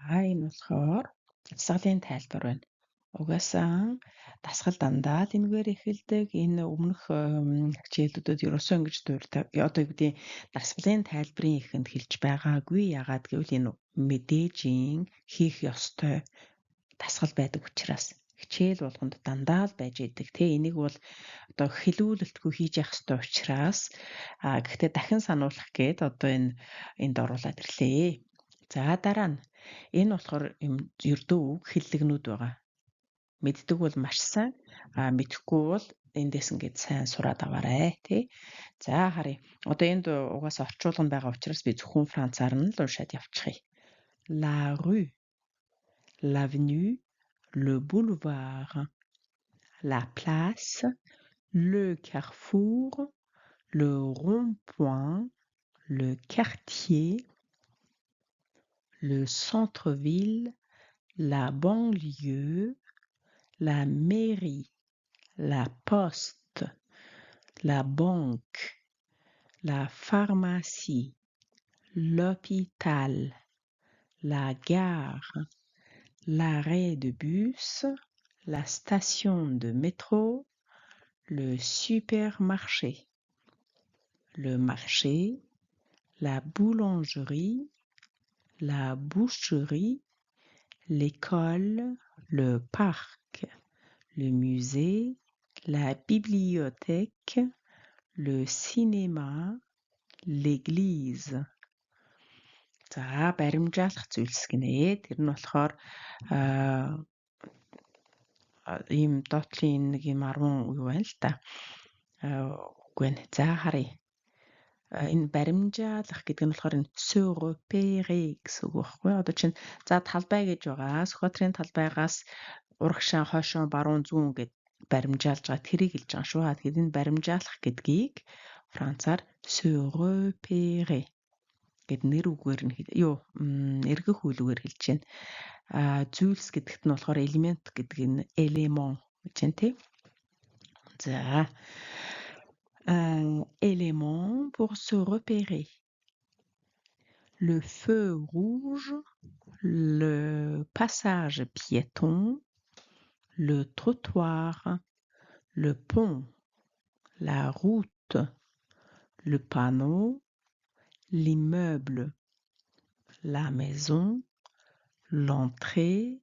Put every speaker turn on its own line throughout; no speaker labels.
Энэ болохоор дасгалын тайлбар байна. Угаасаа дасгал дандаа тэнэгээр эхэлдэг. Энэ өмнөх хичээлүүдэд ерөөсөө ингэж дуртай. Одоо юу гэдэг дасгалын тайлбарын эхэнд хэлж байгаагүй. Яагаад гэвэл энэ мэдээжийн хийх ёстой дасгал байдаг учраас хичээл болгонд дандаа л байж идэг. Энийг бол одоо хэлүүлэлтгүй хийж явах ёстой учраас гэхдээ дахин сануулах гээд одоо энд оруулаад ирлээ. За дараа нь энэ болохоор юм ердөө үг хэллэгнүүд байгаа. Мэддэг бол маш сайн, мэдэхгүй бол эндээс ингээд сайн сураад аваарай тий. За харъя. Одоо энд угаасаа орчуулга байгаа учраас би зөвхөн францаар нь л уншаад явчихъя. La rue, l'avenue, le boulevard, la place, le carrefour, le rond-point, le quartier, le centre-ville, la banlieue, la mairie, la poste, la banque, la pharmacie, l'hôpital, la gare, l'arrêt de bus, la station de métro, le supermarché, le marché, la boulangerie, la boucherie, l'école, le parc, le musée, la bibliothèque, le cinéma, l'église. За баримжаалах зүйлс гинэ. Тэр нь болохоор ийм доотлын нэг юм 10 юу байна л та. Үгүй нэ. За харъя. Энэ баримжаалах гэдэг нь болохоор энэ se repérer гэсэн үг байхгүй. Одоо чинь за талбай гэж байгаа. Сүхбаатарын талбайгаас урагшаа хойшоо баруун зүүн гэд баримжаалж байгаа. Тэрийг хэлж байгаа шүү. Тэгэхээр энэ баримжаалах гэдгийг францаар se repérer гэд нэр үгээр нь эргэх үйлгээр хэлж байна. Зүйлс гэдэгт нь болохоор элемент гэдэг нь élément гэж байна тий. За élément pour se repérer. Le feu rouge, le passage piéton, le trottoir, le pont, la route, le panneau, l'immeuble, la maison, l'entrée,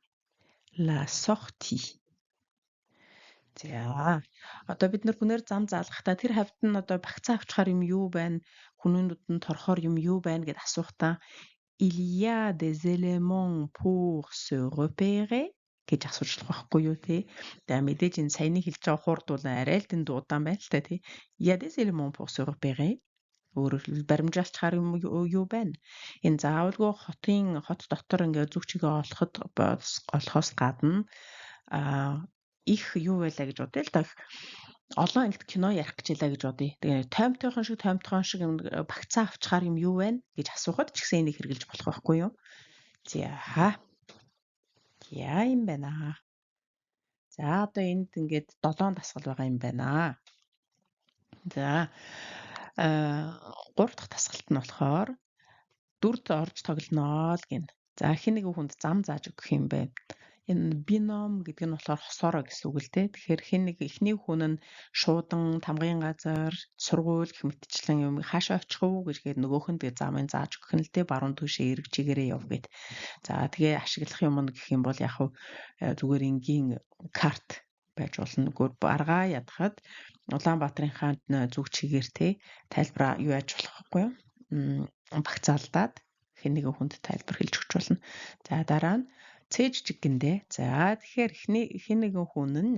la sortie. За одоо бид нар хүнээр зам заалгахдаа тэр хавьд нь одоо багцаа авчихаар юм юу байна? Хүнүүнүүд нь торхоор юм юу байна гэд асуухдаа il y a des éléments pour se repérer гэж асууж байгаа байхгүй юу тий. Тэгээ мэдээж энэ саяны хэлж байгаа хурдуул арай л тэнд удаан байна л та тий. Il y a des éléments pour se repérer. Өөрөөр баримжаалчихаар юм юу байна? Энэ заавалгүй хот дотор ингээ зүг чигээ олохоос гадна их юу байлаа гэж бодъё л да. Олон ангид кино ярих гэж байлаа гэж бодъё. Тэгээ тоймтойхон шиг багцаа авчихаар юм юу байна гэж асуухад ч гэсэн энийг хэрэгжилж болох байхгүй юу? За юм байна. За одоо энд ингээд 7 дасгал байгаа юм байна. За 3 дахь дасгалт нь болохоор дүрд орж тоглоно л гин. За хэн нэгэн хүнд зам зааж өгөх юм бэ? Энэ бином гэдэг нь болохоор хосоороо гэсэн үг л дээ. Тэгэхээр эхний хүн нь шуудан тамгын газар, сургууль гэх мэтчлэн юм хаашаа очих уу гэж гээд нөгөөхөнд замын зааж өгөх нь л дээ. Баруун түвшээ эрг чигээрээ яв гэд. За тэгээ ашиглах юм нь гэх юм бол яг зүгээр энгийн карт байж болно. Нөгөө аргаа ядахад Улаанбаатарын хаанд зүг чигээр тайлбараа юу яаж болох вэ? Багцаалдаад хэн нэгэн хүнд тайлбар хэлж өгч болно. За дараа нь цээж чигэндээ. За тэгэхээр хэн нэгэн хүн нь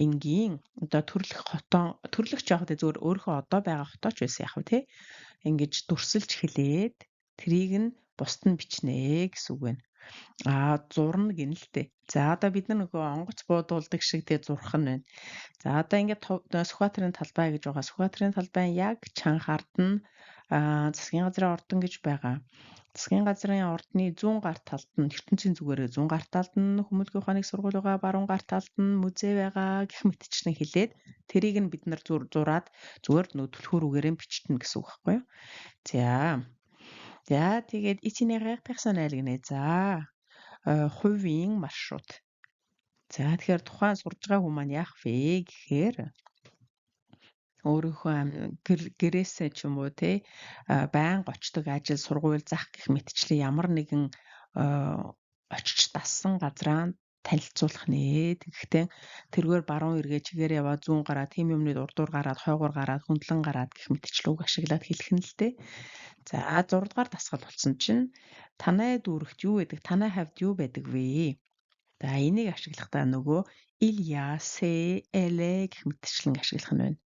энгийн одоо төрлөх жоохот зөвөр өөрөө одоо байгаа хотооч байсан яг тий. Ингэж дүрсэлж хэлээд трийг нь бусд нь бичнэ гэсэн үг байна. Зурна гин л дээ. За одоо бид нар нөгөө онгоц буудуулдаг шиг зурх нь байна. За одоо ингээд Сүхбаатарын талбай гэж байгаа. Сүхбаатарын талбайн яг чанхаард нь засгийн газрын ордон гэж байгаа. Засгийн газрын ордны зүүн гар талд нь ертөнцийн зүгээрээ зүүн гар талд нь Хүмүүлгийн ухааны сургууль байгаа, баруун гар талд нь музей байгаа гэх мэтчлэн хэлээд тэрийг нь бид нар зураад зүгээр нөө түлхүүр үгээрээ бичтэн гэсэн үг байхгүй юу? За За тэгээд itinéraire personnel гинэ. За хувийн маршрут. За тэгэхээр тухайн сурж байгаа хүн маань яах вэ гэхээр өөрийнхөө гэрээсээ ч юм уу те байнга очдог ажил, сургууль, зах гэх мэтчлэн ямар нэгэн очиж дассан газраа танилцуулах нэ. Тэгэхдээ тэргээр баруун эргээ чигээр яваад зүүн гараад тийм юмны урдуур гараад хойгоор гараад хөндлөн гараад гэх мэтчлэн үг ашиглаад хэлэх нь л дээ. За 6 дугаар дасгал болсон чинь танай дүүрэгт юу байдаг? Танай хавьд юу байдаг вэ? За энийг ашиглахдаа нөгөө il y a, c'est, elle est гэх мэтчлэн ашиглах нь байна.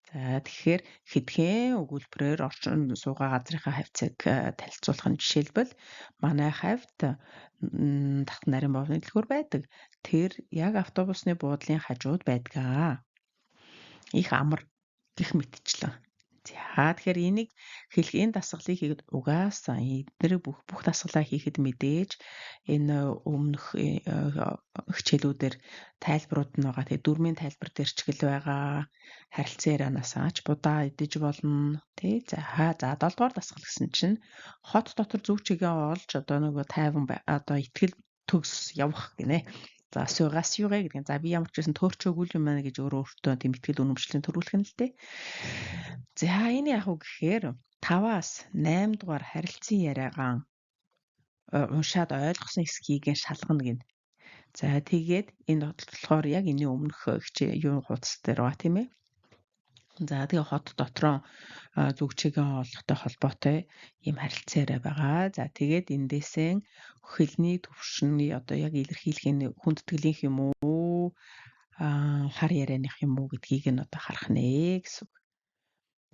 За тэгэхээр хэдхэн өгүүлбэрээр орчин суугаа газрынхаа хавцыг танилцуулах нь жишээлбэл манай хавьд татан нарийн бовны дэлгүүр байдаг. Тэр яг автобусны буудлын хажууд байдаг. Их амар гэх мэтчлэн. За тэгэхээр энийг хэлэх энэ дасгалыг хийхэд угаасаа эдгээр бүх дасгалаа хийхэд мэдээж энэ өмнөх хичээлүүдээр тайлбарууд нь байгаа. Тэгээ дөрмийн тайлбар дээр ч гэл байгаа. Харилцан ярианаас аач будаа идэж болно. Тэ за 7 дугаар дасгал гэсэн чинь хот дотор зөв чигээ олж одоо нөгөө тайван одоо итгэл төгс явах гинэ. За se rassurer гэдэг. За би ямар ч гэсэн төөрчөөгүй юм байна гэж өөртөө тийм итгэл үнэмшлийн төрүүлэх нь л дээ. За энэ яг уу гэхээр 5-аас 8 дугаар харилцан яриагаан уншаад ойлгосон хэсгийг шалгана гин. За тэгээд энэ болохоор яг энэ өмнөх юу хуудас дээр ба тийм ээ. За тэгээ хот дотроо зүг чигээ олохтой холбоотой ийм харилцан яриа байгаа. За тэгээд эндээсээ хэлний төвшний одоо яг илэрхийлэх энэ хүндэтгэлийнх юм уу хар ярианых юм уу гэдгийг нь одоо харах нэ гэсэн.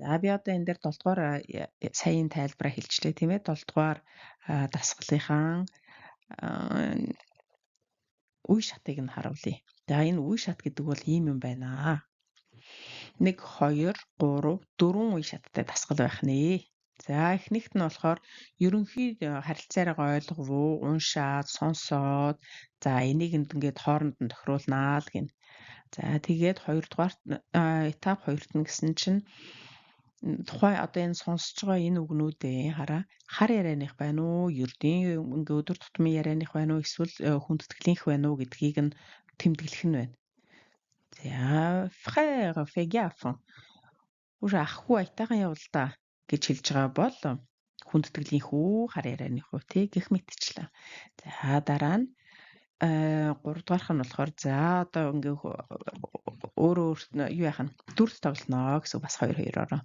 За би одоо энэ дээр 7 дугаар саяын тайлбараа хэлчихлээ тийм ээ. 7 дугаар дасгалынхаа үе шатыг нь харуулъя. За энэ үе шат гэдэг бол ийм юм байна. 1 2 3 4 үе шаттай дасгал байх нэ. За эхнийхт нь болохоор ерөнхий харилцаараа ойлгов уу, уншаад, сонсоод за энийг ингээд хооронд нь тохируулнаа л гин. За тэгээд 2 дугаарт этап 2-т нь гэсэн чинь тухайн одоо энэ сонсож байгаа энэ үгнүүдээ хараа хар ярианых байна уу, ердийн ингээ өдөр тутмын ярианых байна уу, эсвэл хүндэтгэлийнх байна уу гэдгийг нь тэмдэглэх нь байна. За frère fais gaffe. Үгүй ахгүй айтайхан явал да гэж хэлж байгаа бол хүндэтгэлийнх үү, хар ярианых үү тий гэх мэтчлээ. За дараа нь 3 дугаарх нь болохоор за одоо ингээ өөрөө юу яах нь дүрс тоглоно гэсэн бас 2-2-ороо.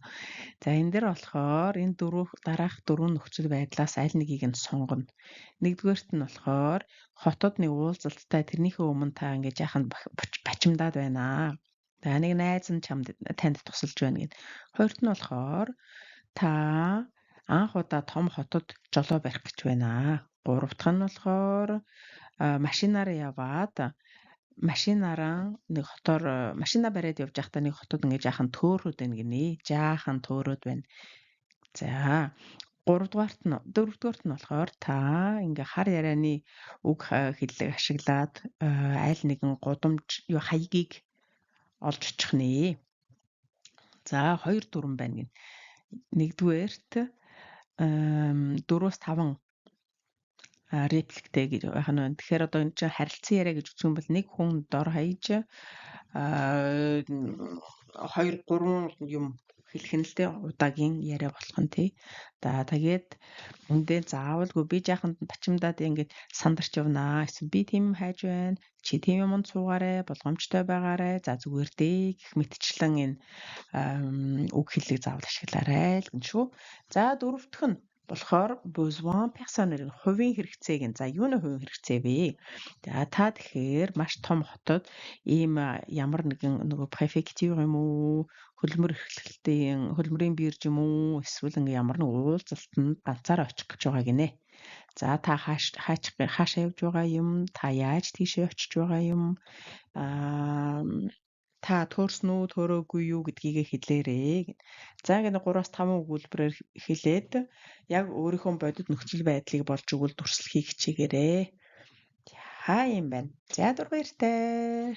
За энэ дээр болохоор энэ дараах дөрвөн нөхцөл байдлаас аль нэгийг нь сонгоно. Нэгдүгээрт нь болохоор хотод нэг уулзалттай тэрнийхээ өмнө та ингээ яахан бачимдаад байна. За нэг найз нь танд тусалж байна гэд. Хоёрт нь болохоор та анх удаа том хотод жолоо барих гэж байна. Гурав дахь нь болохоор машинаараа яваад машинаараа нэг хотоор машина бариад явж байхдаа нэг хотод ингээ жаахан төөрөөд байна гинэ. Жаахан төөрөөд байна. За 3 дугаарт нь 4 дугаарт нь болохоор та ингээ хар ярианы үг хэллэг ашиглаад аль нэгэн гудамж юу хаягийг олж очих нэ. За 2 дүрэн байна гин. Нэгдүгээрт 4-5 репликтэй гэж байх нь байна. Тэгэхээр одоо энэ чинь харилцан яриа гэж үзэх юм бол нэг хүн дор хаяж 2 3 юм хэлэх нь л дээ удаагийн яриа болох нь тий. За тэгээд үндэ заавалгүй би жаахан бачимдаад ингээд сандарч явнаа. Эсвэл би тийм хайж байна. Чи тийм юмд суугаарай, болгоомжтой байгаарай. За зүгээр дээ гэх мэтчлэн энэ үг хэллэг заавал ашиглаарай л гэн шүү. За дөрөвдөх нь болохоор besoin personnel хувийн хэрэгцээг нь за юу нэ хувийн хэрэгцээ вэ? За та тэгэхээр маш том хотод ийм ямар нэгэн нөгөө префектур юм уу хөлмөр эрхлэлтийн хөлмөрийн бирж юм уу эсвэл ингээ ямар нэг уулзалтанд ганцаараа очих гэж байгаа гинэ. За та хаашаа явж байгаа юм? Та яаж тийшээ очиж байгаа юм? Та төөрсөн үү, төөрөөгүй юу гэдгийг хэлээрэй. За ингээд 3-5 өгүүлбэрээр хэлээд яг өөрийнхөө бодит нөхцөл байдлыг болж өгвөл дүрслэхийг хичээгээрэй. За юм байна. За дургуйртай.